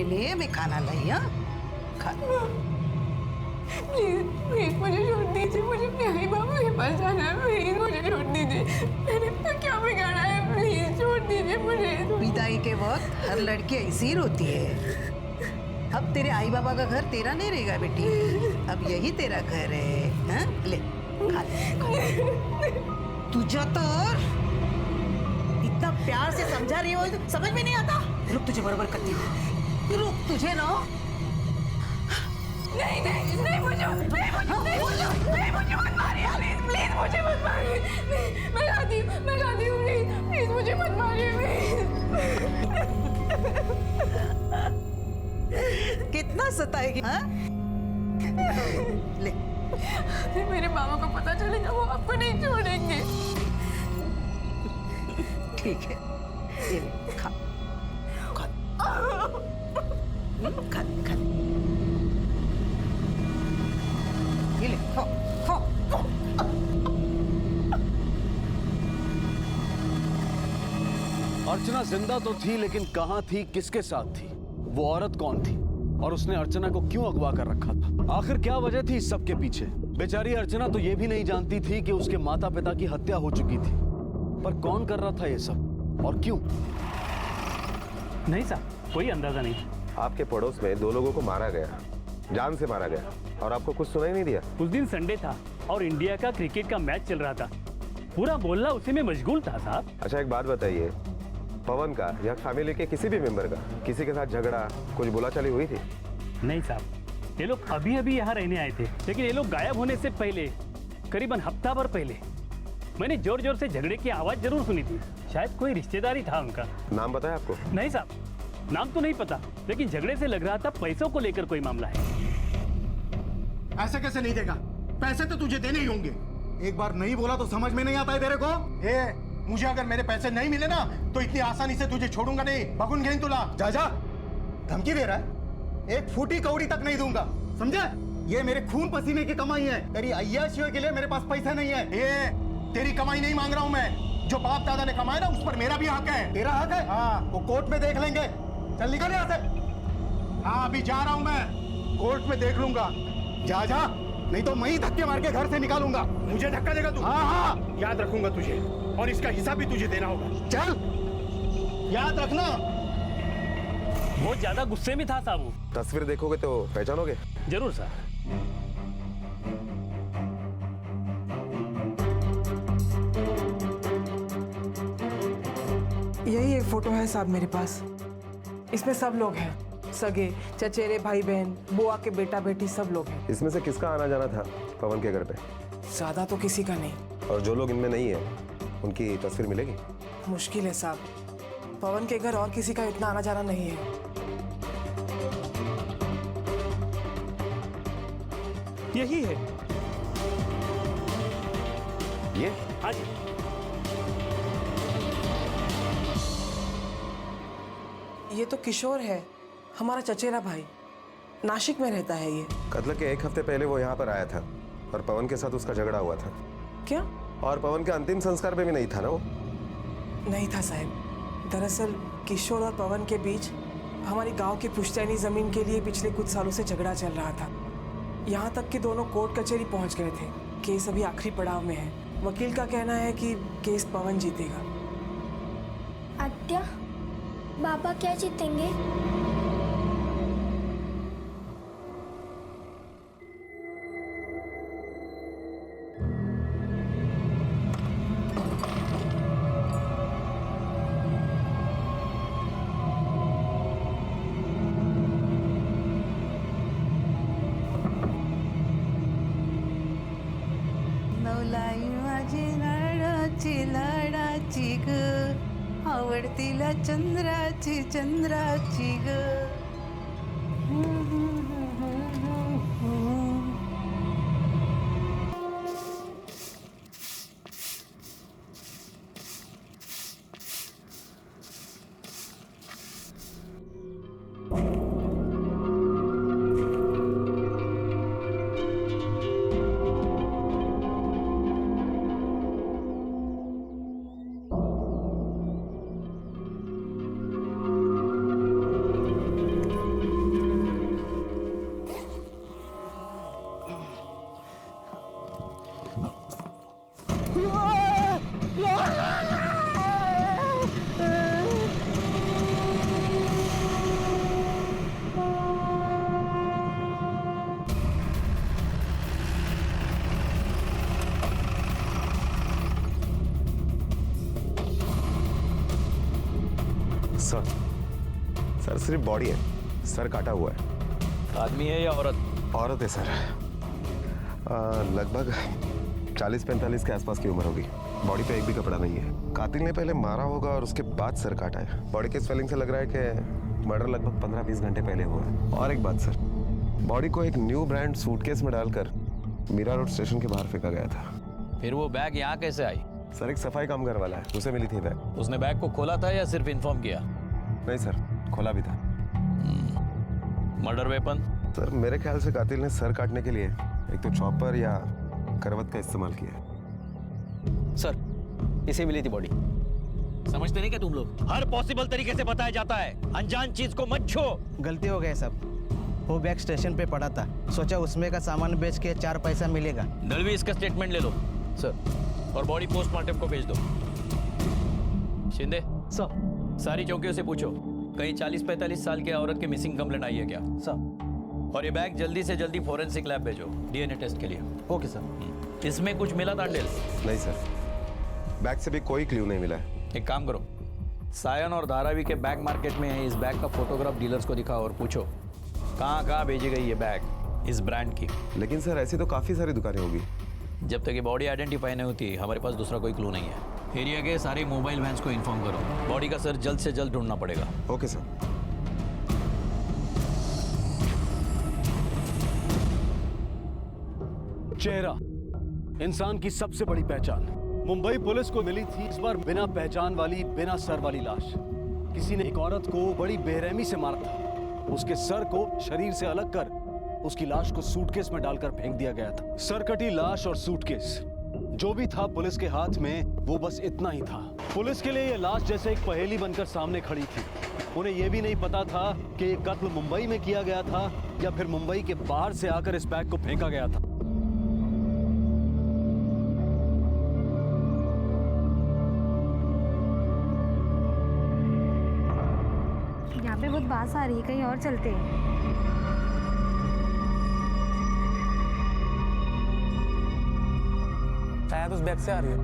ले, मैं खाना लाई। हाँ खा। प्लीज प्लीज मुझे छोड़ दीजिए, मुझे अपने आई बाबा के पास जाना है, प्लीज मुझे छोड़ दीजिए। मैंने तो क्या बिगाड़ा है, प्लीज छोड़ दीजिए मुझे। विदाई के वक्त हर लड़की ऐसी ही रोती है। अब तेरे आई बाबा का घर तेरा नहीं रहेगा बेटी, अब यही तेरा घर है। हाँ ले खा ले। तुझा तो इतना प्यार से समझा रही हो, समझ में नहीं आता। रुक, तुझे बराबर करती हूँ। रुक, तुझे ना। नहीं नहीं नहीं, मुझे मत मारिए प्लीज, प्लीज मुझे मत मारिए। मैं खाती हूँ प्लीज, प्लीज मुझे मत मारिए प्लीज। कितना सताएगी। हाँ ले। मेरे मामा को पता चलेगा, वो आपको नहीं छोड़ेंगे। ठीक है, ये ले, खा खा खा खा। ये ले, खा खा। अर्चना जिंदा तो थी, लेकिन कहां थी, किसके साथ थी, वो औरत कौन थी और उसने अर्चना को क्यों अगवा कर रखा था? आखिर क्या वजह थी इस सब के पीछे? बेचारी अर्चना तो ये भी नहीं जानती थी कि उसके माता पिता की हत्या हो चुकी थी, पर कौन कर रहा था ये सब और क्यों? नहीं साहब, कोई अंदाजा नहीं। आपके पड़ोस में 2 लोगों को मारा गया, जान से मारा गया, और आपको कुछ सुनाई नहीं दिया? उस दिन संडे था और इंडिया का क्रिकेट का मैच चल रहा था, पूरा मोहल्ला उसी में मशगूल था साहब। अच्छा एक बात बताइए, पवन का या फैमिली के किसी भी मेंबर का किसी के साथ झगड़ा, कुछ बोलाचाली हुई थी? नहीं साहब, ये लोग अभी अभी यहाँ रहने आए थे, लेकिन ये लोग गायब होने से पहले, करीबन हफ्ता भर पहले, मैंने जोर जोर से झगड़े की आवाज जरूर सुनी थी। शायद कोई रिश्तेदारी था उनका। नाम बताया आपको? नहीं साहब, नाम तो नहीं पता, लेकिन झगड़े से लग रहा था पैसों को लेकर कोई मामला है। ऐसे कैसे नहीं देगा? पैसे तो तुझे देने ही होंगे। एक बार नहीं बोला तो समझ में नहीं आता है तेरे को? मुझे अगर मेरे पैसे नहीं मिले ना तो इतनी आसानी से तुझे छोड़ूंगा नहीं, भगूंगा नहीं तुला। जा जा, धमकी दे रहा है? एक फूटी कौड़ी तक नहीं दूंगा, समझे? ये मेरे खून पसीने की कमाई है, तेरी अय्याशियों के लिए मेरे पास पैसा नहीं है। ये तेरी कमाई नहीं मांग रहा हूं मैं, जो बाप दादा ने कमाया ना उस पर मेरा भी हक है। तेरा हक है? हाँ, वो कोर्ट में देख लेंगे। चल निकल यहाँ से। हाँ अभी जा रहा हूं मैं, कोर्ट में देख लूंगा। जा जा, नहीं तो मैं ही धक्के मार के घर से निकालूंगा। मुझे धक्का देगा तू? हाँ हाँ, याद रखूंगा तुझे, और इसका हिसाब भी तुझे देना होगा। चल, याद रखना। बहुत ज्यादा गुस्से में था साहब वो। तस्वीर देखोगे तो पहचानोगे? जरूर सर। यही एक फोटो है साहब मेरे पास। इसमें सब लोग हैं, सगे, चचेरे, भाई बहन, बुआ के बेटा बेटी, सब लोग हैं। इसमें से किसका आना जाना था पवन के घर पे? ज्यादा तो किसी का नहीं। और जो लोग इनमें नहीं है उनकी तस्वीर मिलेगी? मुश्किल है साहब, पवन के घर और किसी का इतना आना जाना नहीं है। यही है। ये? हाँ जी। ये तो किशोर है, हमारा चचेरा भाई, नासिक में रहता है ये। कत्ल के 1 हफ्ते पहले वो यहाँ पर आया था और पवन के साथ उसका झगड़ा हुआ था। क्या? और पवन के अंतिम संस्कार में भी नहीं था ना वो? नहीं था साहब। दरअसल किशोर और पवन के बीच हमारी गांव की पुश्तैनी जमीन के लिए पिछले कुछ सालों से झगड़ा चल रहा था। यहाँ तक कि दोनों कोर्ट कचहरी पहुँच गए थे। केस अभी आखिरी पड़ाव में है। वकील का कहना है कि केस पवन जीतेगा। आत्या, बाबा क्या जीतेंगे? नवलाई माझी लाडाची लाडाची ग, आवडतीला चंद्राची चंद्राची ग. सर सिर्फ बॉडी है, सर काटा हुआ है। आदमी है या औरत? औरत है सर, लगभग 40-45 के आसपास की उम्र होगी। बॉडी पे एक भी कपड़ा नहीं है। कातिल ने पहले मारा होगा और उसके बाद सर काटा है। बॉडी के स्वेलिंग से लग रहा है कि मर्डर लगभग 15-20 घंटे पहले हुआ है। और एक बात सर, बॉडी को एक न्यू ब्रांड सूटकेस में डालकर मीरा रोड स्टेशन के बाहर फेंका गया था। फिर वो बैग यहाँ कैसे आई? सर एक सफाई कामगार वाला है, उसे मिली थी बैग। उसने बैग को खोला था या सिर्फ इन्फॉर्म किया? नहीं सर, खोला भी था। Murder weapon? सर मेरे ख्याल से कातिल ने सर काटने के लिए एक तो चॉपर या करवट का इस्तेमाल किया है। सर इसे मिली थी बॉडी। समझते नहीं क्या तुम लोग? हर पॉसिबल तरीके से बताया जाता है, अनजान चीज को मत छो। गलती हो गई सब। वो बैग स्टेशन पे पड़ा था, सोचा उसमें का सामान बेच के 4 पैसा मिलेगा। दलवी इसका स्टेटमेंट ले लो सर, और बॉडी पोस्टमार्टम को भेज दो। शिंदे सर। सारी चौकियों से पूछो कहीं 40-45 साल की औरत की मिसिंग कंप्लेंट आई है क्या? सर। और ये बैग जल्दी से जल्दी फॉरेंसिक लैब भेजो डीएनए टेस्ट के लिए। Okay sir. इसमें कुछ मिला तांडेल? नहीं सर, बैग से भी कोई क्लू नहीं मिला है। एक काम करो, सायन और धारावी के बैग मार्केट में है, इस बैग का फोटोग्राफ डीलर्स को दिखाओ और पूछो कहाँ भेजी गई ये बैग इस ब्रांड की। लेकिन सर ऐसी तो काफी सारी दुकानें होगी। जब तक ये बॉडी आइडेंटिफाई नहीं होती हमारे पास दूसरा कोई क्लू नहीं है। एरिया के सारे मोबाइल वैन्स को इन्फॉर्म करो, बॉडी का सर जल्द से जल्द ढूंढना पड़ेगा। Okay sir. चेहरा इंसान की सबसे बड़ी पहचान। मुंबई पुलिस को मिली थी इस बार बिना पहचान वाली, बिना सर वाली लाश। किसी ने एक औरत को बड़ी बेरहमी से मारा था। उसके सर को शरीर से अलग कर उसकी लाश को सूटकेस में डालकर फेंक दिया गया था। सरकटी लाश और सूटकेस, जो भी था पुलिस के हाथ में वो बस इतना ही था। पुलिस के लिए ये लाश जैसे एक पहेली बनकर सामने खड़ी थी। उन्हें यह भी नहीं पता था कि ये कत्ल मुंबई में किया गया था या फिर मुंबई के बाहर से आकर इस बैग को फेंका गया था। यहाँ पे बहुत बास आ रही है, कहीं और चलते हैं। शायद उस बैग से आ रही है।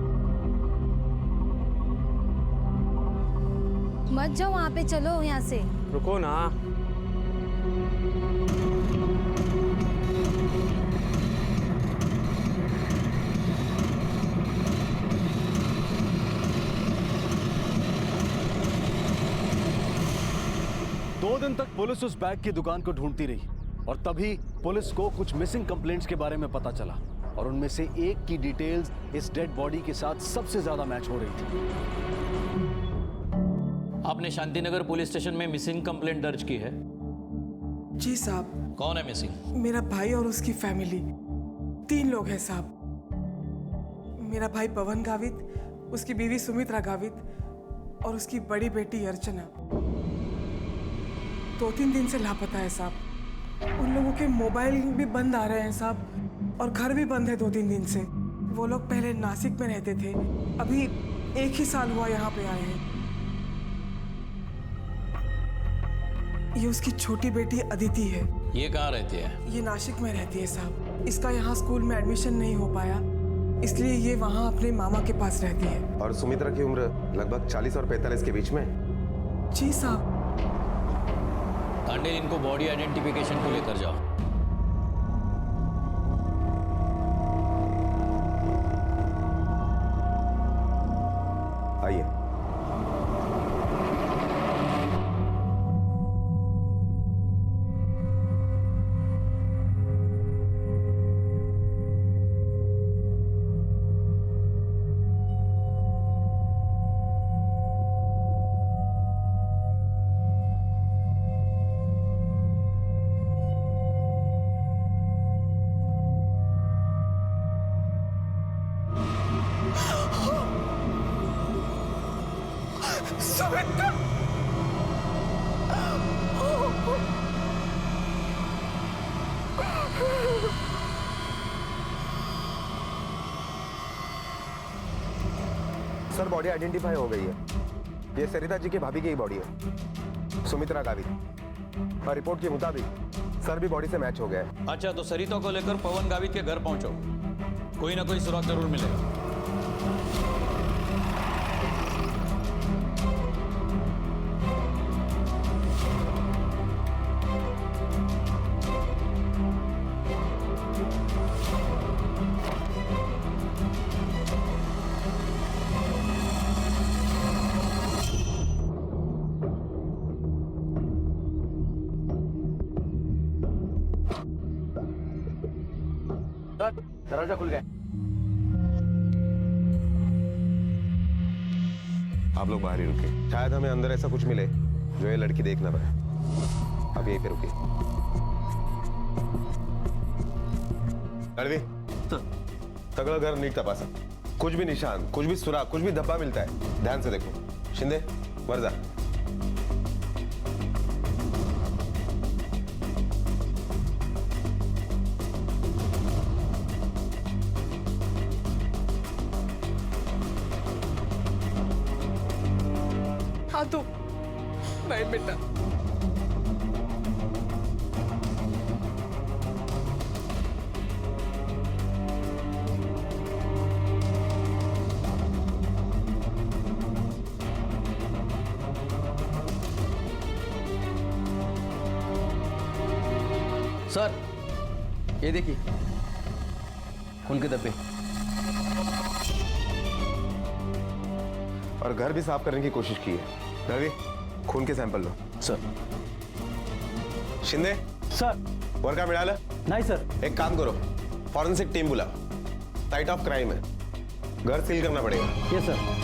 मत जाओ वहाँ पे, चलो यहाँ से। रुको ना। दो दिन तक पुलिस उस बैग की दुकान को ढूंढती रही और तभी पुलिस को कुछ मिसिंग कंप्लेंट्स के बारे में पता चला और उनमें से एक की डिटेल्स इस डेड बॉडी के साथ सबसे ज्यादा मैच हो रही थी। आपने शांतिनगर पुलिस स्टेशन में मिसिंग कंप्लेंट दर्ज की है? जी साहब। कौन है मिसिंग? मेरा भाई और उसकी फैमिली, 3 लोग हैं साहब। मेरा भाई पवन गावित, उसकी बीवी सुमित्रा गावित और उसकी बड़ी बेटी अर्चना 2-3 दिन से लापता है साहब। उन लोगों के मोबाइल भी बंद आ रहे हैं साहब और घर भी बंद है 2-3 दिन से। वो लोग पहले नासिक में रहते थे, अभी 1 ही साल हुआ यहाँ पे आए हैं। ये उसकी छोटी बेटी अदिति है। ये कहाँ रहती है? ये नासिक में रहती है साहब। इसका यहाँ स्कूल में एडमिशन नहीं हो पाया, इसलिए ये वहाँ अपने मामा के पास रहती है। और सुमित्रा की उम्र लगभग 40 और 45 के बीच में। जी साहब। तांडेल, इनको बॉडी आइडेंटिफिकेशन को लेकर जाओ। आइए। सर बॉडी आइडेंटिफाई हो गई है। ये सरिता जी की भाभी की ही बॉडी है, सुमित्रा गावित। और रिपोर्ट के मुताबिक सर भी बॉडी से मैच हो गया है। अच्छा, तो सरिता को लेकर पवन गावित के घर पहुंचो, कोई ना कोई सुराग जरूर मिलेगा। सर दरवाजा खुल गया। आप लोग बाहर ही रुके, शायद हमें अंदर ऐसा कुछ मिले जो ये लड़की देख ना पाए। आप यहीं पे रुकिए। रणवीर, सगळं घर नीट तपासा, कुछ भी निशान, कुछ भी सुराग, कुछ भी धब्बा मिलता है ध्यान से देखो। शिंदे वर जा। हाँ तो नहीं बेटा, सर ये देखिए खून के धब्बे। और घर भी साफ करने की कोशिश की है। रवि, खून के सैंपल लो। सर। शिंदे सर वर का मिळालं? नहीं सर। एक काम करो, फॉरेंसिक टीम बुलाओ, साइट ऑफ क्राइम है, घर सील करना पड़ेगा। Yes sir.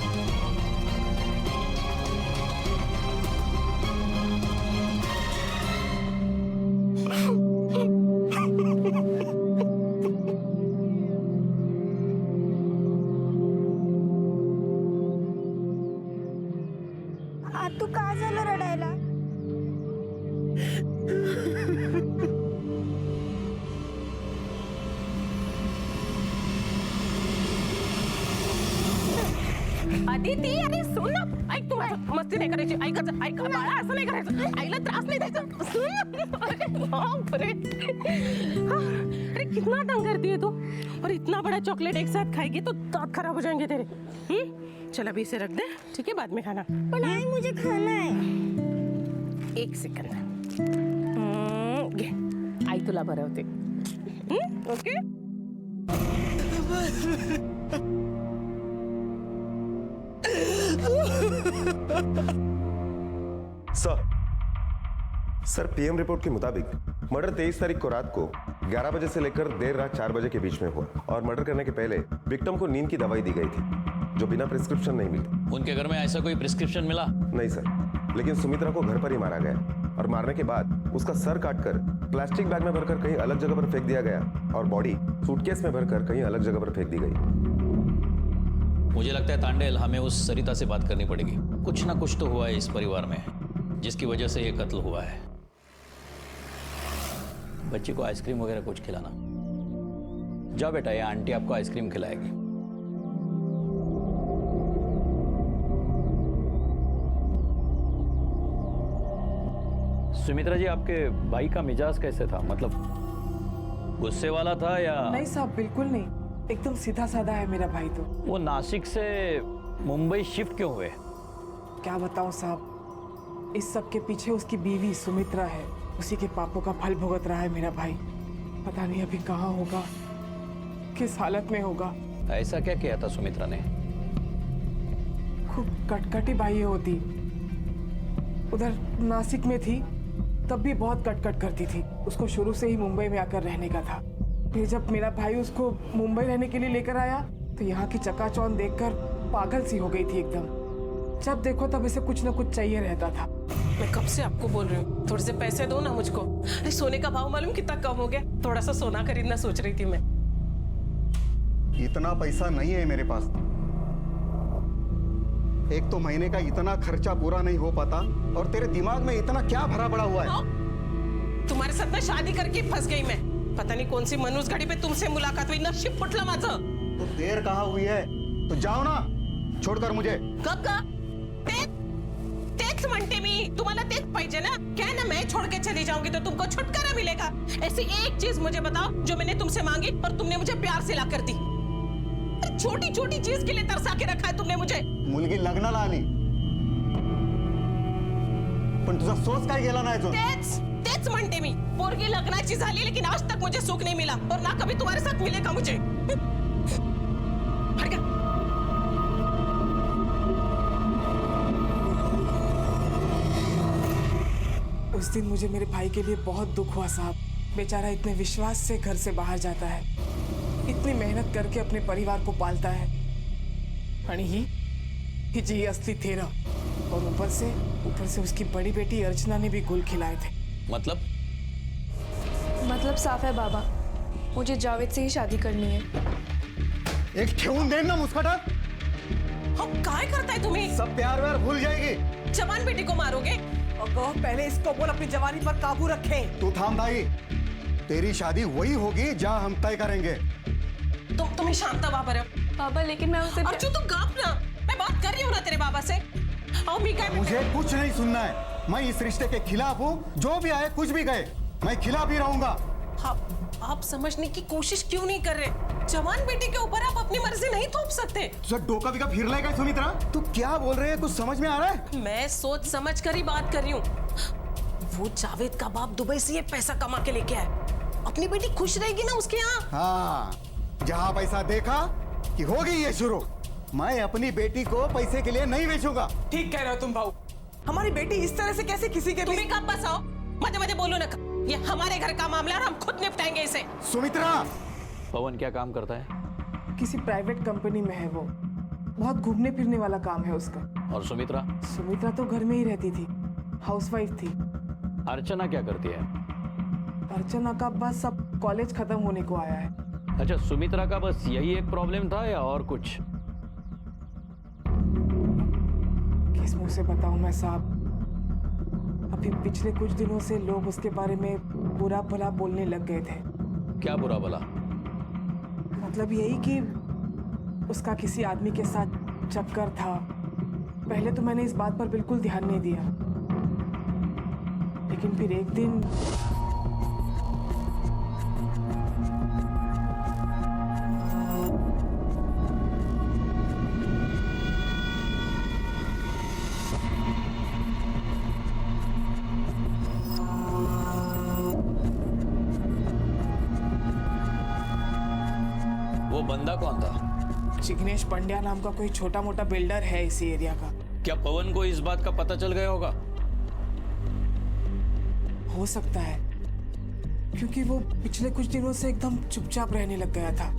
तू का झालं रडायला? अदिती अरे सुन ना, ऐक तू माझं, मस्ती नाही करायची, ऐकायचं, ऐका बाळा, असं नाही करायचं, आईला त्रास नाही द्यायचा, सुन ना। अरे बापरे, अरे कितना तंग करती है तू, और इतना बड़ा चॉकलेट एक साथ खाएगी तो दांत खराब हो जाएंगे तेरे। चल अभी इसे रख दे, ठीक है, बाद में खाना। पण आई मुझे खाना है। एक सेकंड, घे, आई तुला भरवते। ओके। सर पीएम रिपोर्ट के मुताबिक मर्डर 23 तारीख को रात को 11 बजे से लेकर देर रात 4 बजे के बीच में हुआ और मर्डर करने के पहले विक्टिम को नींद की दवाई दी गई थी जो बिना प्रिस्क्रिप्शन नहीं मिलती। उनके घर में ऐसा कोई प्रिस्क्रिप्शन मिला? नहीं सर, लेकिन सुमित्रा को घर पर ही मारा गया और मारने के बाद उसका सर काटकर प्लास्टिक बैग में भरकर कहीं अलग जगह पर फेंक दिया गया और बॉडी सूटकेस में भरकर कहीं अलग जगह पर फेंक दी गई। मुझे लगता है तांडेल, हमें उस सरिता से बात करनी पड़ेगी। कुछ ना कुछ तो हुआ है इस परिवार में जिसकी वजह से ये कत्ल हुआ है। बच्ची को आइसक्रीम वगैरह कुछ खिलाना। जाओ बेटा, ये आंटी आपको आइसक्रीम खिलाएगी। सुमित्रा जी, आपके भाई का मिजाज कैसे था? मतलब गुस्से वाला था या? नहीं साहब, बिल्कुल नहीं, एकदम सीधा साधा है मेरा भाई तो। वो नासिक से मुंबई शिफ्ट क्यों हुए? क्या बताऊं साहब, इस सब के पीछे उसकी बीवी सुमित्रा है, उसी के पापों का फल भुगत रहा है मेरा भाई। पता नहीं अभी कहाँ होगा, किस हालत में होगा। ऐसा क्या किया था सुमित्रा ने? खूब कटकटी बाई होती, उधर नासिक में थी तब भी बहुत कटकट करती थी। उसको शुरू से ही मुंबई में आकर रहने का था। फिर जब मेरा भाई उसको मुंबई रहने के लिए लेकर आया तो यहाँ की चकाचौंध देखकर पागल सी हो गई थी एकदम। जब देखो तब इसे कुछ न कुछ चाहिए रहता था। मैं कब से आपको बोल रही हूँ, थोड़े से पैसे दो ना मुझको। अरे सोने का भाव मालूम कितना कम हो गया, थोड़ा सा सोना खरीदना सोच रही थी मैं। इतना पैसा नहीं है मेरे पास। एक तो महीने का इतना खर्चा पूरा नहीं हो पाता और तेरे दिमाग में इतना क्या भरा पड़ा हुआ है? तुम्हारे साथ ना शादी करके फंस गई मैं। पता नहीं कौन सी मनुष्य घड़ी पे तुमसे मुलाकात हुई, नशीब फुटला माझं। तो देर कहाँ हुई है, तो जाओ ना छोड़कर मुझे। कब का? तेच म्हणते मी, तुम्हाला तेच पाहिजे ना? क्या ना मैं छोड़ के चली जाऊंगी तो तुमको छुटकारा मिलेगा। ऐसी एक चीज मुझे बताओ जो मैंने तुमसे मांगी और तुमने मुझे प्यार से ला कर दी। छोटी छोटी चीज के लिए तरसा के रखा है तुमने मुझे। मुलगी लग्नाला आली पण तुझा सोच काय गेला नाही अजून? तेच म्हणते मी, पोरगी लग्नाची झाली लेकिन आज तक मुझे सुख नहीं मिला और ना कभी तुम्हारे साथ मिलेगा मुझे। हट गया। उस दिन मुझे मेरे भाई के लिए बहुत दुख हुआ साहब। बेचारा इतने विश्वास से घर से बाहर जाता है इतनी मेहनत करके अपने परिवार को पालता है आणि ही असली तेरा। और ऊपर से उसकी बड़ी बेटी अर्चना ने भी गुल खिलाए थे। मतलब साफ है बाबा, मुझे जावेद से ही शादी करनी है। एक ठेवून देन ना मुस्कटा। हम काय करताय तुम्ही? सब प्यार व्यार भूल जाएगी। जवान बेटी को मारोगे? पहले इसको बोल अपनी जवानी पर काबू रखे। तू थाम भाई, तेरी शादी वही होगी जहाँ हम तय करेंगे। तुम्हें शांता बाबा रे। बाबा लेकिन मैं उसे अर्जुन तू गाप ना, मैं बात कर रही हूँ ना तेरे बाबा से। और मी काय मुझे कुछ नहीं सुनना है। मैं इस रिश्ते के खिलाफ हूँ। जो भी आए कुछ भी कहे, मैं खिलाफ ही रहूंगा। आप समझने की कोशिश क्यों नहीं कर रहे? जवान बेटी के ऊपर आप अपनी मर्जी नहीं थोप सकते। तुझा डोका बिका फिर लेगा सुमित्रा? तू क्या बोल रही है? कुछ समझ में आ रहा है? मैं सोच समझ कर ही बात कर रही हूँ। वो जावेद का बाप दुबई से ये पैसा कमा के लेके आए। अपनी बेटी खुश रहेगी ना उसके यहाँ। हाँ, जहाँ पैसा देखा कि होगी ये शुरू। मैं अपनी बेटी को पैसे के लिए नहीं बेचूंगा। ठीक कह रहे हो तुम भाऊ। हमारी बेटी इस तरह से कैसे किसी के तुम्हें कब बस आओ, मजे बोलो ना। ये हमारे घर का मामला है, हम खुद निपटाएंगे इसे। सुमित्रा, पवन क्या काम करता है? किसी प्राइवेट कंपनी में है वो। बहुत घूमने फिरने वाला काम है उसका। और सुमित्रा? सुमित्रा तो घर में ही रहती थी, हाउसवाइफ थी। अर्चना क्या करती है? अर्चना का बस अब कॉलेज खत्म होने को आया है। अच्छा, सुमित्रा का बस यही एक प्रॉब्लम था या और कुछ? किस मुंह से बताऊं मैं साहब। अभी पिछले कुछ दिनों से लोग उसके बारे में बुरा भला बोलने लग गए थे। क्या बुरा भला? मतलब यही कि उसका किसी आदमी के साथ चक्कर था। पहले तो मैंने इस बात पर बिल्कुल ध्यान नहीं दिया, लेकिन फिर एक दिन वो बंदा कौन था? जिग्नेश पंड्या नाम का कोई छोटा मोटा बिल्डर है इसी एरिया का। क्या पवन को इस बात का पता चल गया होगा? हो सकता है, क्योंकि वो पिछले कुछ दिनों से एकदम चुपचाप रहने लग गया था।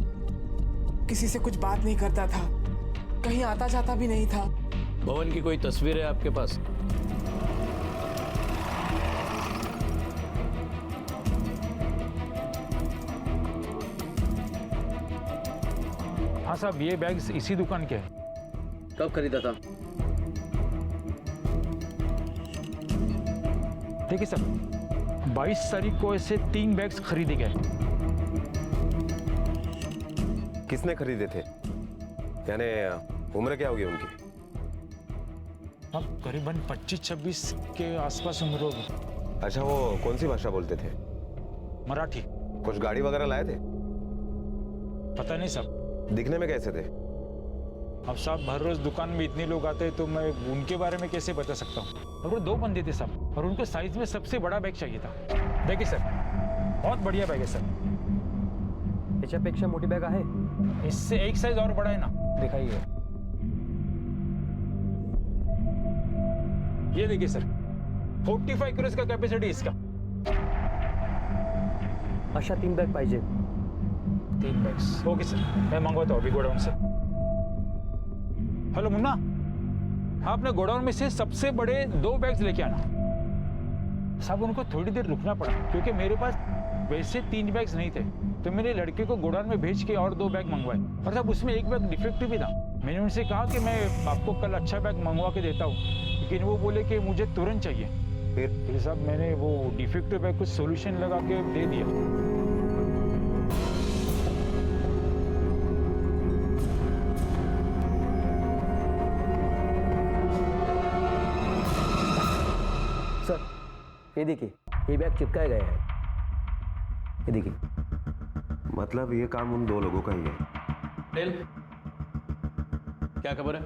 किसी से कुछ बात नहीं करता था, कहीं आता जाता भी नहीं था। पवन की कोई तस्वीर है आपके पास? हाँ साहब, ये बैग इसी दुकान के हैं। कब खरीदा था? देखिए सर, 22 तारीख को ऐसे 3 बैग्स खरीदे गए। किसने खरीदे थे? यानी उम्र क्या होगी उनकी? अब करीबन 25-26 के आसपास उम्र होगी। अच्छा, वो कौन सी भाषा बोलते थे? मराठी। कुछ गाड़ी वगैरह लाए थे? पता नहीं साहब। दिखने में कैसे थे? अब साहब, हर रोज दुकान में इतने लोग आते हैं तो मैं उनके बारे में कैसे बता सकता हूँ। और वो 2 बंदे थे साहब, और उनको साइज में सबसे बड़ा बैग चाहिए था। देखिए सर, बहुत बढ़िया बैग है सर। याच्यापेक्षा मोठी बॅग आहे? इससे एक साइज और बड़ा है ना, दिखाइए। ये देखिए सर, 45 किलो का कैपेसिटी इसका। अशा 3 बॅग पाहिजे। 3 बैग्स ओके सर, मैं मंगवाता हूँ अभी गोडाउन से। हेलो मुन्ना, आपने गोडाउन में से सबसे बड़े 2 बैग्स लेके आना। साहब, उनको थोड़ी देर रुकना पड़ा क्योंकि मेरे पास वैसे 3 बैग्स नहीं थे, तो मैंने लड़के को गोडाउन में भेज के और 2 बैग मंगवाए। और साहब, उसमें एक बैग डिफेक्टिव भी था। मैंने उनसे कहा कि मैं आपको कल अच्छा बैग मंगवा के देता हूँ, लेकिन वो बोले कि मुझे तुरंत चाहिए। फिर साहब, मैंने वो डिफेक्टिव बैग कुछ सोल्यूशन लगा के दे दिया। ये देखिए, ये बैग चिपकाए गए हैं। ये देखिए। मतलब ये काम उन 2 लोगों का ही है। टेल, क्या खबर है?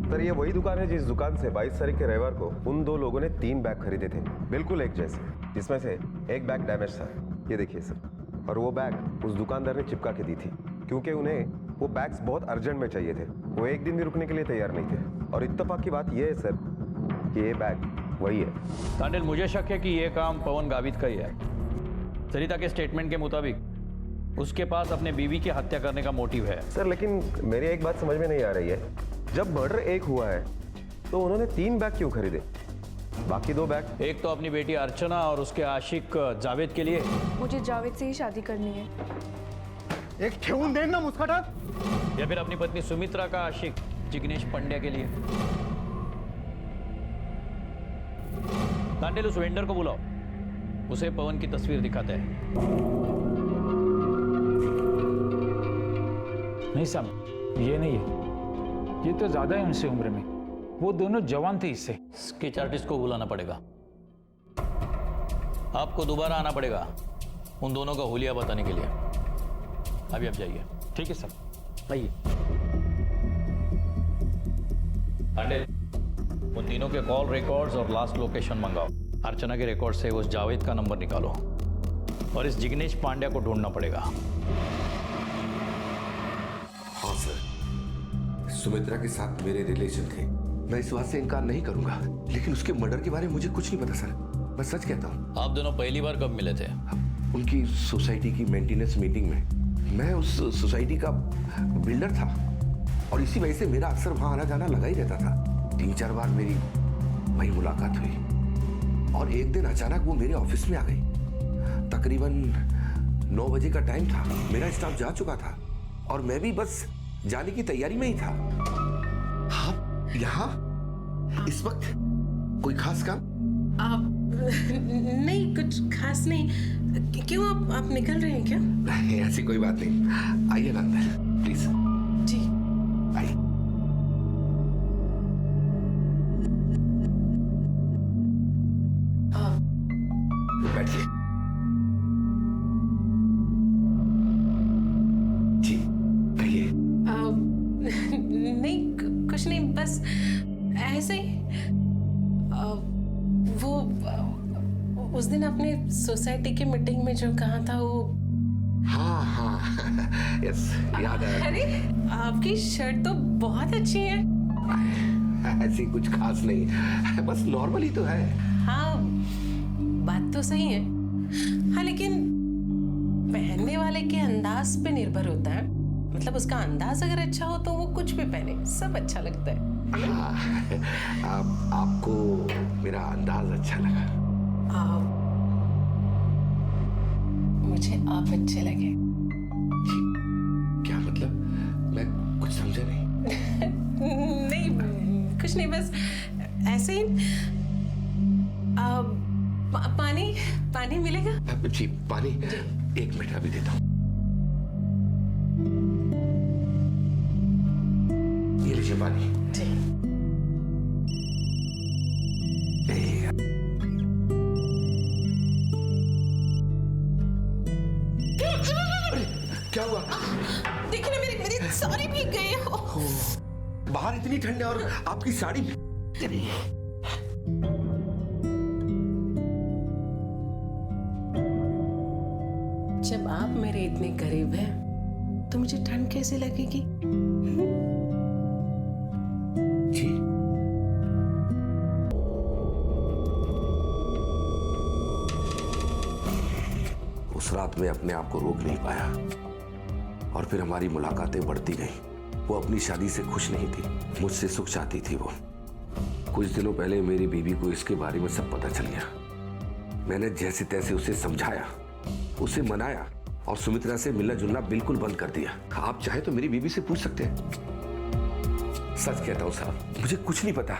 सर, ये वही दुकान है जिस दुकान से 22 तारीख के रविवार को उन 2 लोगों ने 3 बैग खरीदे थे, बिल्कुल एक जैसे, जिसमें से एक बैग डैमेज था। ये देखिए सर, और वो बैग उस दुकानदार ने चिपका के दी थी क्योंकि उन्हें वो बैग्स बहुत अर्जेंट में चाहिए थे। वो एक दिन भी रुकने के लिए तैयार नहीं थे। और इत्तेफाक की बात यह है सर कि ये बैग वही है। तांडेल, मुझे शक है कि यह काम पवन गावित का ही है। सरिता के स्टेटमेंट के मुताबिक उसके पास अपने बीवी की हत्या करने का मोटिव है। सर लेकिन मेरी एक बात समझ में नहीं आ रही है, जब मर्डर एक हुआ है तो उन्होंने 3 बैग क्यों खरीदे, बाकी 2 बैग? एक तो अपनी बेटी अर्चना और उसके आशिक जावेद के लिए। मुझे जावेद से ही शादी करनी है। एक ठेवून देन ना मुस्काटा। या फिर अपनी पत्नी सुमित्रा का आशिक जिग्नेश पांड्या के लिए। कांडेल उस वेंडर को बुलाओ, उसे पवन की तस्वीर दिखाते हैं। नहीं साहब, ये नहीं है, ये तो ज्यादा है उनसे उम्र में, वो दोनों जवान थे इससे। स्केच आर्टिस्ट को बुलाना पड़ेगा, आपको दोबारा आना पड़ेगा उन दोनों का हुलिया बताने के लिए। अभी आप जाइए। ठीक है सर। आइए। पांडे, उन तीनों के कॉल रिकॉर्ड्स और लास्ट लोकेशन मंगाओ। अर्चना के रिकॉर्ड से उस जावेद का नंबर निकालो और इस जिग्नेश पांड्या को ढूंढना पड़ेगा। हाँ सर, सुमित्रा के साथ मेरे रिलेशन थे, मैं इस बात से इनकार नहीं करूंगा, लेकिन उसके मर्डर के बारे में मुझे कुछ नहीं पता सर, मैं सच कहता हूँ। आप दोनों पहली बार कब मिले थे? उनकी सोसाइटी की मेंटेनेंस मीटिंग में। मैं उस सोसाइटी का बिल्डर था और इसी वजह से मेरा अक्सर वहां आना जाना लगा ही रहता था। 3-4 बार मेरी वही मुलाकात हुई और एक दिन अचानक वो मेरे ऑफिस में आ गई। तकरीबन 9 बजे का टाइम था, मेरा स्टाफ जा चुका था और मैं भी बस जाने की तैयारी में ही था। हाँ, यहाँ इस वक्त कोई खास काम? नहीं, कुछ खास नहीं। क्यों आप निकल रहे हैं क्या? नहीं, ऐसी कोई बात नहीं, आइए ना अंदर प्लीज। जी आइए। बैठिए। जी कहिए। नहीं, कुछ नहीं, बस ऐसे ही। वो उस दिन आपने सोसाइटी की मीटिंग में जो कहा था वो। हाँ हाँ यस, याद है। अरे आपकी शर्ट तो बहुत अच्छी है। ऐसी कुछ खास नहीं, बस नॉर्मल ही तो है। हाँ, बात तो सही है। हाँ, लेकिन पहनने वाले के अंदाज पे निर्भर होता है। मतलब उसका अंदाज अगर अच्छा हो तो वो कुछ भी पहने, सब अच्छा लगता है। आपको मेरा अंदाज अच्छा लगा? मुझे आप अच्छे लगे। क्या मतलब? मैं कुछ समझा नहीं। नहीं, कुछ नहीं, बस ऐसे ही। पानी मिलेगा? जी पानी, 1 मिनट अभी देता हूँ। ये लीजिए पानी। जी। क्या हुआ? देखिए ना, मेरी साड़ी भीग गई है। बाहर इतनी ठंड है और आपकी साड़ी जब आप मेरे इतने करीब हैं, तो मुझे ठंड कैसे लगेगी? जी। उस रात में अपने आप को रोक नहीं पाया और फिर हमारी मुलाकातें बढ़ती गईं। वो अपनी शादी से खुश नहीं थी, मुझसे सुख चाहती थी वो। कुछ दिनों पहले मेरी बीवी को इसके बारे में सब पता चल गया। मैंने जैसे तैसे उसे समझाया, उसे मनाया और सुमित्रा से मिलना जुलना बिल्कुल बंद कर दिया। आप चाहे तो मेरी बीवी से पूछ सकते हैं। सच कहता हूं साहब, मुझे कुछ नहीं पता,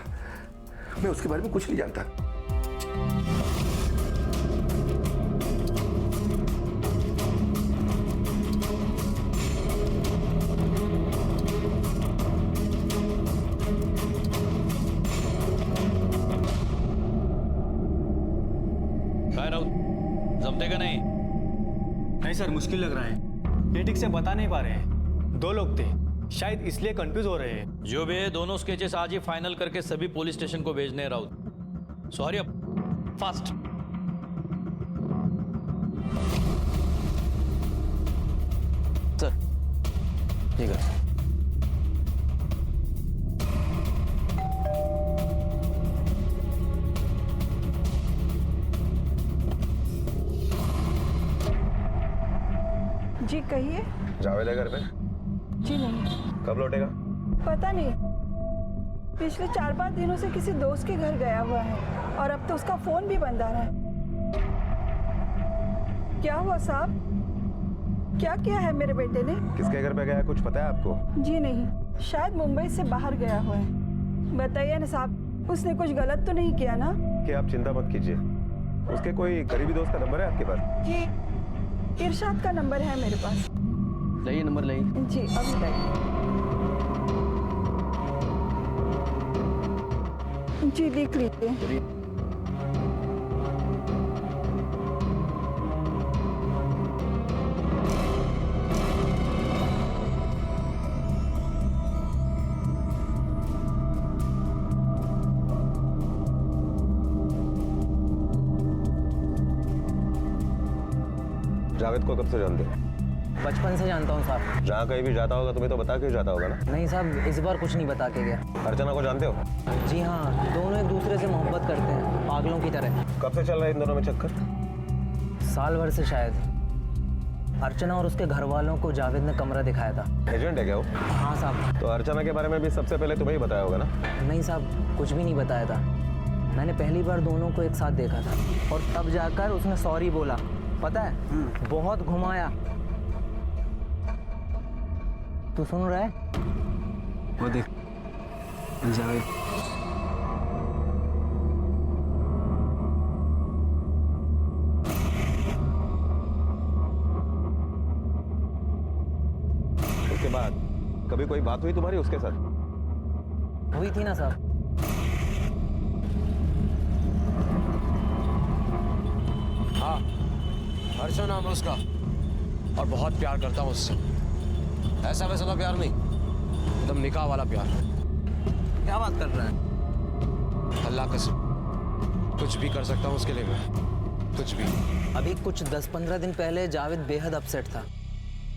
मैं उसके बारे में कुछ नहीं जानता। जमते का नहीं सर, मुश्किल लग रहा है। ये ठीक से बता नहीं पा रहे हैं। 2 लोग थे, शायद इसलिए कंफ्यूज हो रहे हैं। जो भी है, दोनों स्केचेस आज ही फाइनल करके सभी पुलिस स्टेशन को भेजने हैं राउत। सॉरी, अब फास्ट। सर ठीक है। जी कहिए। जावेद है घर पे? जी नहीं। कब लौटेगा? पता नहीं, पिछले 4-5 दिनों से किसी दोस्त के घर गया हुआ है और अब तो उसका फोन भी बंद आ रहा है। क्या हुआ साहब? क्या किया है मेरे बेटे ने? किसके घर पे गया कुछ पता है आपको? जी नहीं, शायद मुंबई से बाहर गया हुआ है। बताइए ना साहब, उसने कुछ गलत तो नहीं किया ना? कि आप चिंता मत कीजिए, उसके कोई करीबी दोस्त का नंबर है आपके पास? जी इरशाद का नंबर है मेरे पास। लाइए नंबर लाइए। जी अभी लाइए। जी लिख लीजिए। जावेद को कब से जानते हो? बचपन से जानता हूँ साहब। जहाँ कहीं भी जाता होगा तुम्हें तो बता के जाता होगा ना? नहीं साहब, इस बार कुछ नहीं बता के गया। अर्चना को जानते हो? जी हाँ, दोनों एक दूसरे से मोहब्बत करते हैं, पागलों की तरह। कब से चल रहा है इन दोनों में चक्कर? साल भर से शायद। अर्चना और उसके घर वालों को जावेद ने कमरा दिखाया था। एजेंट है क्या वो? हाँ साहब। तो अर्चना के बारे में भी सबसे पहले तुम्हें ही बताया होगा ना? नहीं साहब, कुछ भी नहीं बताया था। मैंने पहली बार दोनों को एक साथ देखा था और तब जाकर उसने सॉरी बोला। पता है, बहुत घुमाया। तू सुन रहा है? वो देख जावेद। उसके बाद कभी कोई बात हुई तुम्हारी उसके साथ? हुई थी ना साहब। हाँ, अर्चना नाम है उसका और बहुत प्यार करता हूँ उससे। ऐसा वैसा प्यार नहीं, एकदम निकाह वाला प्यार। क्या बात कर रहा है? अल्लाह कसम, कुछ भी कर सकता हूँ उसके लिए मैं, कुछ भी। अभी कुछ 10-15 दिन पहले जावेद बेहद अपसेट था।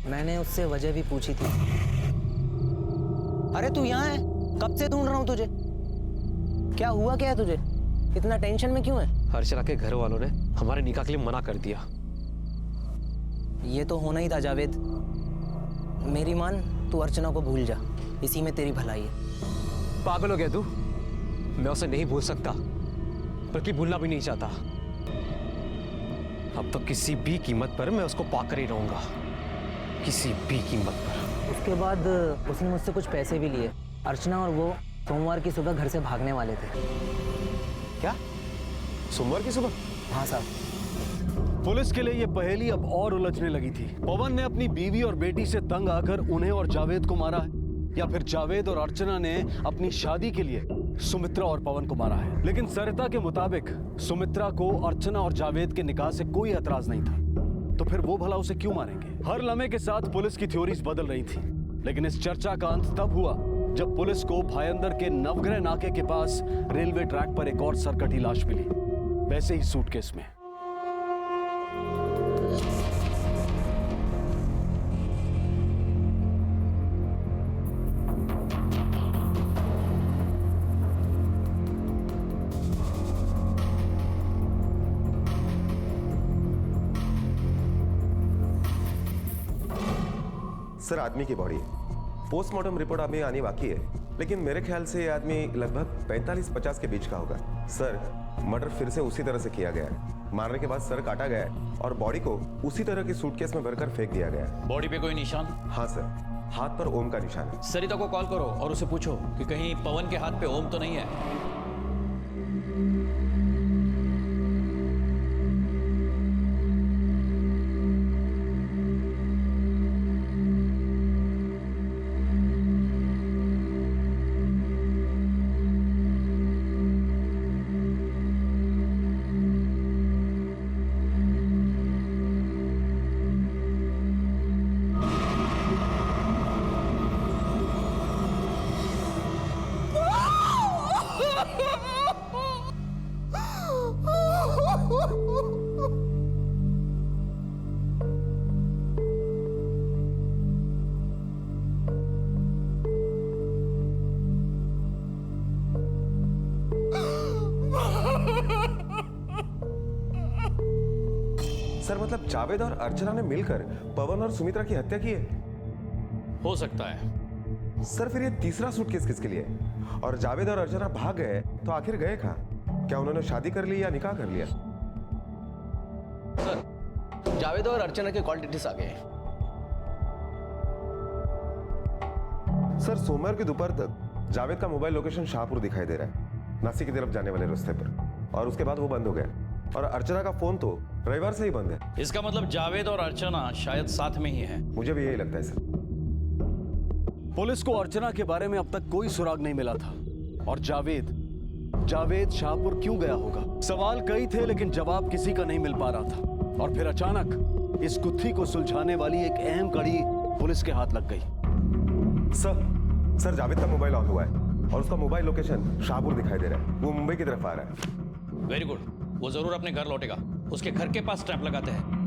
मैंने उससे वजह भी पूछी थी। अरे तू यहाँ है? कब से ढूंढ रहा हूँ तुझे। क्या हुआ, क्या है तुझे? इतना टेंशन में क्यों है? अर्चना के घर वालों ने हमारे निकाह के लिए मना कर दिया। ये तो होना ही था जावेद। मेरी मान, तू अर्चना को भूल जा, इसी में तेरी भलाई है। पागल हो गया तू? मैं उसे नहीं भूल सकता, बल्कि भूलना भी नहीं चाहता। अब तो किसी भी कीमत पर मैं उसको पाकर ही रहूंगा, किसी भी कीमत पर। उसके बाद उसने मुझसे कुछ पैसे भी लिए। अर्चना और वो सोमवार की सुबह घर से भागने वाले थे। क्या? सोमवार की सुबह? हाँ साहब। पुलिस के लिए ये पहेली अब और उलझने लगी थी। पवन ने अपनी बीवी और बेटी से तंग आकर उन्हें और जावेद को मारा है, या फिर जावेद और अर्चना ने अपनी शादी के लिए सुमित्रा और पवन को मारा है। लेकिन सरिता के मुताबिक सुमित्रा को अर्चना और जावेद के निकाह से कोई एतराज नहीं था, तो फिर वो भला उसे क्यों मारेंगे? हर लम्हे के साथ पुलिस की थ्योरीज बदल रही थी, लेकिन इस चर्चा का अंत तब हुआ जब पुलिस को भायंदर के नवग्रह नाके के पास रेलवे ट्रैक पर एक और सरकटी लाश मिली, वैसे ही सूटकेस में। सर, आदमी की बॉडी है। पोस्टमार्टम रिपोर्ट अभी आनी बाकी है, लेकिन मेरे ख्याल से ये आदमी लगभग 45-50 के बीच का होगा। सर, मर्डर फिर से उसी तरह से किया गया है। मारने के बाद सर काटा गया है और बॉडी को उसी तरह की सूटकेस में भरकर फेंक दिया गया है। बॉडी पे कोई निशान? हाँ सर, हाथ पर ओम का निशान है। सरिता को कॉल करो और उसे पूछो कि कहीं पवन के हाथ पे ओम तो नहीं है। जावेद और अर्चना ने मिलकर पवन और सुमित्रा की हत्या की है? हो सकता है। सर फिर ये तीसरा सूटकेस किसके लिए है? और जावेद और अर्चना भाग गए तो आखिर गए कहाँ? क्या उन्होंने शादी कर ली या निकाह कर लिया? सर जावेद और अर्चना के कॉल डिटेल्स आ गए हैं। सर सोमवार की दोपहर तक जावेद का मोबाइल लोकेशन शाहपुर दिखाई दे रहा है, नासिक की तरफ जाने वाले रास्ते पर, और उसके बाद वो बंद हो गया। और अर्चना का फोन तो रविवार से ही बंद है। इसका मतलब जावेद और अर्चना शायद साथ में ही है। मुझे भी यही लगता है सर। पुलिस को अर्चना के बारे में अब तक कोई सुराग नहीं मिला था। और जावेद शाहपुर क्यों गया होगा? सवाल कई थे लेकिन जवाब किसी का नहीं मिल पा रहा था। और फिर अचानक इस गुत्थी को सुलझाने वाली एक अहम कड़ी पुलिस के हाथ लग गई। सर जावेद का मोबाइल ऑन हुआ है और उसका मोबाइल लोकेशन शाहपुर दिखाई दे रहा है। वो मुंबई की तरफ आ रहा है। वेरी गुड, वो जरूर अपने घर लौटेगा। उसके घर के पास ट्रैप लगाते हैं।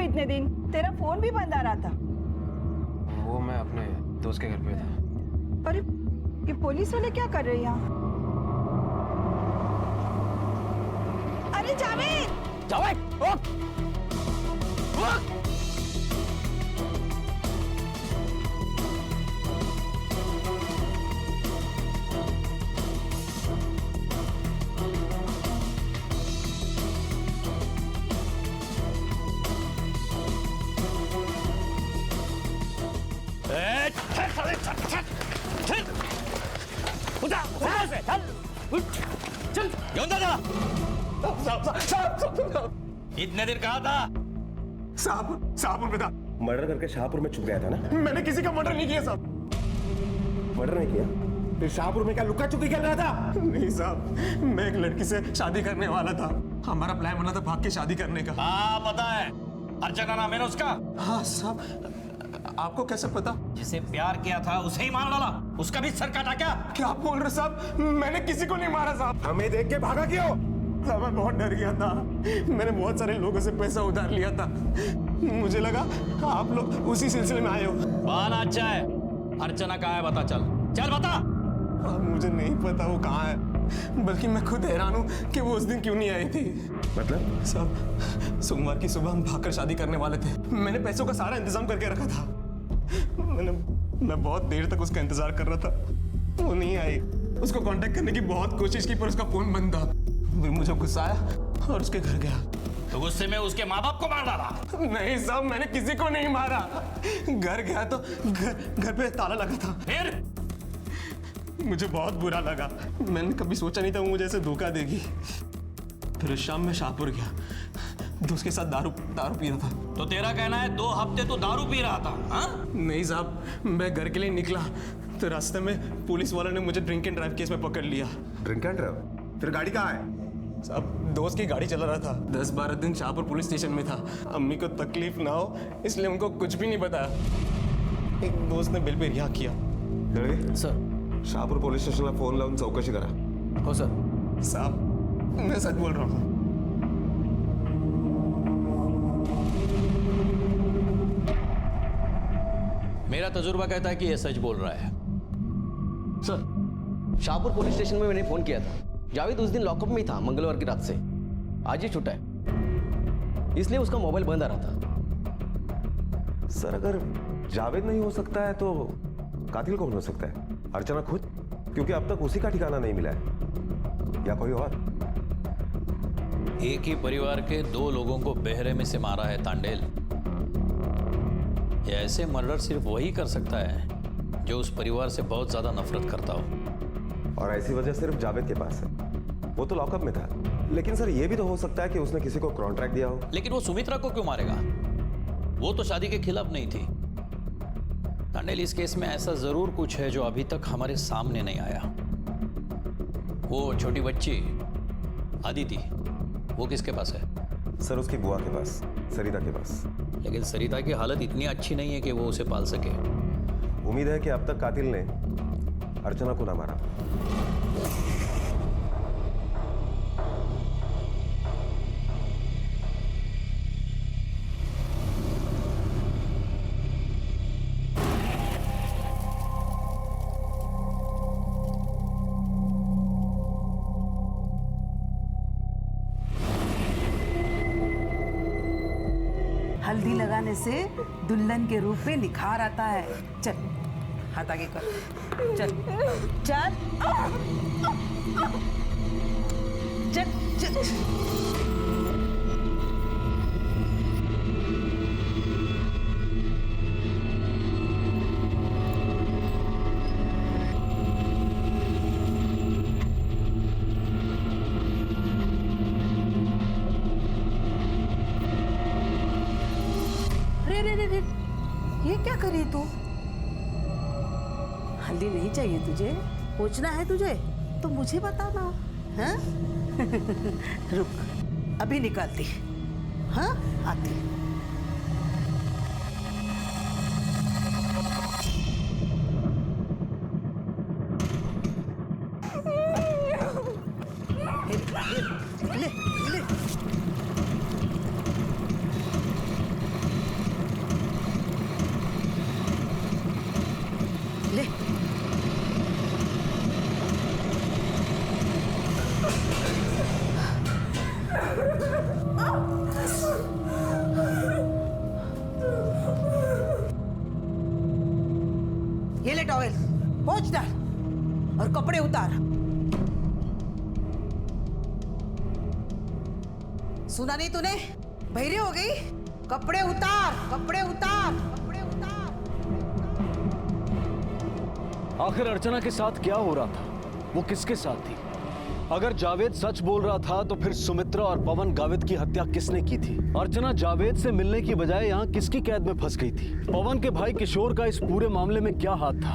इतने दिन तेरा फोन भी बंद आ रहा था। वो मैं अपने दोस्त के घर पे था। अरे ये पुलिस वाले क्या कर रहे हैं यहाँ? अरे जावेद! जावेद! इतने देर कहा था? शाहपुर में था। मर्डर करके शाहपुर में छुप गया था ना? मैंने किसी का मर्डर नहीं किया साहब। मर्डर नहीं किया? फिर शाहपुर में क्या लुक्का छुपी खेल रहा था? नहीं साहब, मैं एक लड़की से शादी करने वाला था। हमारा प्लान बना था भाग के शादी करने का। हाँ पता है, अर्चना नाम है ना उसका? हाँ साहब, आपको कैसे पता? जिसे प्यार किया था उसे ही मार डाला। उसका भी सर काटा क्या? क्या बोल रहे साहब? मैंने किसी को नहीं मारा साहब। हमें देख के भागा क्यों? साहब मैं बहुत डर गया था। मैंने बहुत सारे लोगों से पैसा उधार लिया था। मुझे लगा आप लोग उसी सिलसिले में आए हो। बहाना अच्छा है। अर्चना कहाँ है बता, चल बता। मुझे नहीं पता वो कहाँ है, बल्कि मैं खुद हैरान हूँ कि वो उस दिन क्यों नहीं आई थी। मतलब? साहब सोमवार की सुबह हम भागकर शादी करने वाले थे। मैंने पैसों का सारा इंतजाम करके रखा था। मैं बहुत देर तक उसका इंतजार कर रहा था, वो नहीं आई। उसको कांटेक्ट करने की बहुत कोशिश की पर उसका फोन बंद था। फिर मुझे गुस्सा आया और उसके घर गया। तो गुस्से में उसके माँ बाप को मार डाला? नहीं साहब, मैंने किसी को नहीं मारा। घर गया तो घर पे ताला लगा था। फिर मुझे बहुत बुरा लगा। मैंने कभी सोचा नहीं था वो मुझे ऐसे धोखा देगी। फिर उस शाम में शाहपुर गया, दोस्त के साथ दारू पी रहा था। तो तेरा कहना है 2 हफ्ते तो दारू पी रहा था? हाँ? नहीं साहब, मैं घर के लिए निकला तो रास्ते में पुलिस वालों ने मुझे ड्रिंक एंड ड्राइव केस में पकड़ लिया। Drink and drive? फिर गाड़ी कहाँ है? साहब दोस्त की गाड़ी चला रहा था। 10-12 दिन शाहपुर पुलिस स्टेशन में था। अम्मी को तकलीफ ना हो इसलिए उनको कुछ भी नहीं बताया। एक दोस्त ने बिल पे रिहा किया। सर शाहपुर पोलीस स्टेशनला फोन लावून चौकशी करा। हो सर। साहब मैं सच बोल रहा हूँ। मेरा तजुर्बा कहता है कि ये सच बोल रहा है। सर शाहपुर पुलिस स्टेशन में मैंने फोन किया था। जावेद उस दिन लॉकअप में ही था मंगलवार की रात से। आज ही छुट्टा है, इसलिए उसका मोबाइल बंद आ रहा था। सर अगर जावेद नहीं हो सकता है तो कातिल कौन हो सकता है? अर्चना खुद? क्योंकि अब तक उसी का ठिकाना नहीं मिला है, या कोई और? एक ही परिवार के 2 लोगों को बहरे में से मारा है तांडेल। ये ऐसे मर्डर सिर्फ वही कर सकता है जो उस परिवार से बहुत ज्यादा नफरत करता हो। और ऐसी वजह सिर्फ जावेद के पास है। वो तो लॉकअप में था, लेकिन सर ये भी तो हो सकता है कि उसने किसी को कॉन्ट्रैक्ट दिया हो। लेकिन वो सुमित्रा को क्यों मारेगा? वो तो शादी के खिलाफ नहीं थी। तांडेल, इस केस में ऐसा जरूर कुछ है जो अभी तक हमारे सामने नहीं आया। वो छोटी बच्ची आदिति, वो किसके पास है? सर उसकी बुआ के पास, सरिता के पास। लेकिन सरिता की हालत इतनी अच्छी नहीं है कि वो उसे पाल सके। उम्मीद है कि अब तक कातिल ने अर्चना को ना मारा। हल्दी लगाने से दुल्हन के रूप में निखार आता है। चल हाथ आगे कर, चल चल चल चल। रे, ये क्या करी तू? हल्दी नहीं चाहिए तुझे? पूछना है तुझे तो मुझे बताना। हाँ? रुक, अभी निकालती। हाँ आती। ले ले ले। ये ले टॉवेल, पोंछ डाल और कपड़े उतार। सुना नहीं तूने? बहरी हो गई? कपड़े उतार, कपड़े उतार, कपड़े उतार। आखिर अर्चना के साथ क्या हो रहा था? वो किसके साथ थी? अगर जावेद सच बोल रहा था तो फिर सुमित्रा और पवन गावित की हत्या किसने की थी? अर्चना जावेद से मिलने की बजाय यहाँ किसकी कैद में फंस गई थी? पवन के भाई किशोर का इस पूरे मामले में क्या हाथ था?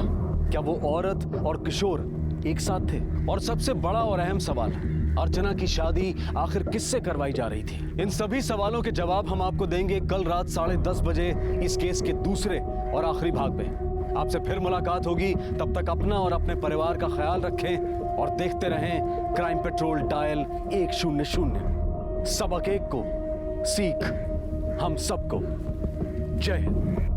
क्या वो औरत और किशोर एक साथ थे? और सबसे बड़ा और अहम सवाल, अर्चना की शादी आखिर किससे करवाई जा रही थी? इन सभी सवालों के जवाब हम आपको देंगे कल रात 10:30 बजे इस केस के दूसरे और आखिरी भाग में। आपसे फिर मुलाकात होगी, तब तक अपना और अपने परिवार का ख्याल रखें और देखते रहें क्राइम पेट्रोल डायल 100। सबक एक को सीख हम सबको। जय हिंद।